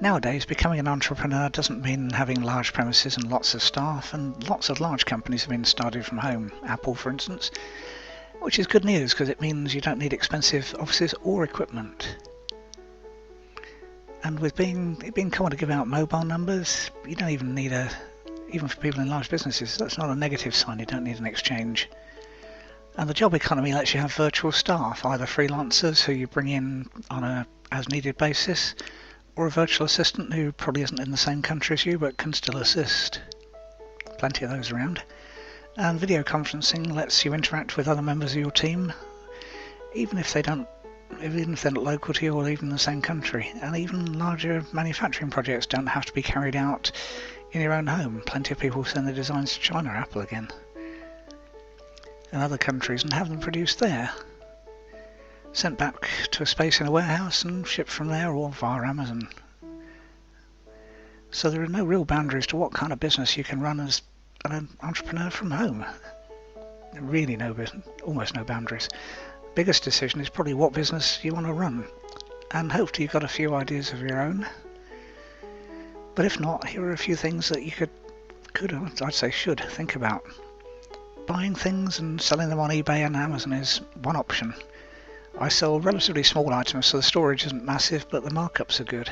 Nowadays, becoming an entrepreneur doesn't mean having large premises and lots of staff, and lots of large companies have been started from home, Apple for instance, which is good news because it means you don't need expensive offices or equipment. And with it being common to give out mobile numbers, you don't even need even for people in large businesses, that's not a negative sign, you don't need an exchange. And the job economy lets you have virtual staff, either freelancers who you bring in on a as needed basis, or a virtual assistant who probably isn't in the same country as you but can still assist. Plenty of those around. And video conferencing lets you interact with other members of your team, even if they're not local to you or even in the same country. And even larger manufacturing projects don't have to be carried out in your own home. Plenty of people send their designs to China, Apple again, and other countries, and have them produced there, sent back to a space in a warehouse and shipped from there or via Amazon. So there are no real boundaries to what kind of business you can run as an entrepreneur from home. Really almost no boundaries. Biggest decision is probably what business you want to run, and hopefully you've got a few ideas of your own. But if not, here are a few things that you should think about. Buying things and selling them on eBay and Amazon is one option. I sell relatively small items, so the storage isn't massive, but the markups are good.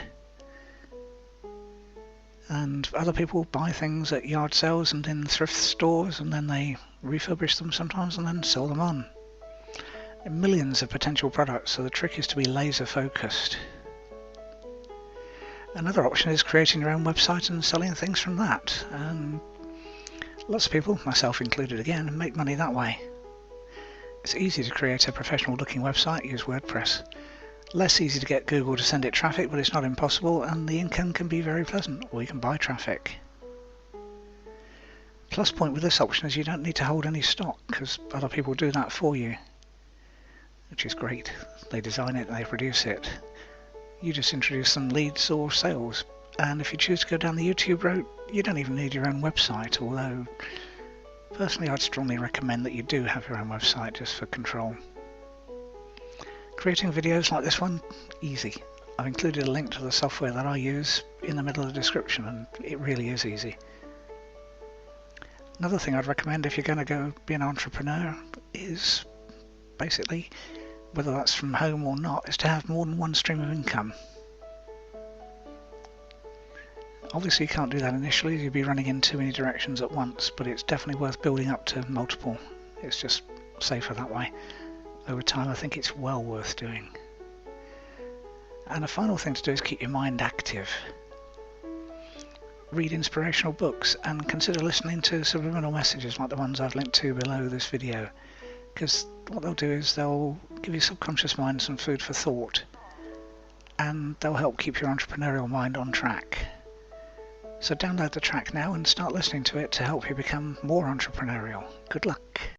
And other people buy things at yard sales and in thrift stores, and then they refurbish them sometimes and then sell them on. Millions of potential products, so the trick is to be laser focused. Another option is creating your own website and selling things from that. And lots of people, myself included again, make money that way. It's easy to create a professional looking website, use WordPress. Less easy to get Google to send it traffic, but it's not impossible, and the income can be very pleasant, or you can buy traffic. Plus point with this option is you don't need to hold any stock, because other people do that for you, which is great. They design it, they produce it. You just introduce some leads or sales. And if you choose to go down the YouTube route, you don't even need your own website, although personally I'd strongly recommend that you do have your own website just for control. Creating videos like this one, easy. I've included a link to the software that I use in the middle of the description, and it really is easy. Another thing I'd recommend if you're going to go be an entrepreneur is basically, whether that's from home or not, is to have more than one stream of income. Obviously you can't do that initially, you'll be running in too many directions at once, but it's definitely worth building up to multiple. It's just safer that way. Over time I think it's well worth doing. And a final thing to do is keep your mind active. Read inspirational books and consider listening to subliminal messages like the ones I've linked to below this video, because what they'll do is they'll give your subconscious mind some food for thought, and they'll help keep your entrepreneurial mind on track. So download the track now and start listening to it to help you become more entrepreneurial. Good luck.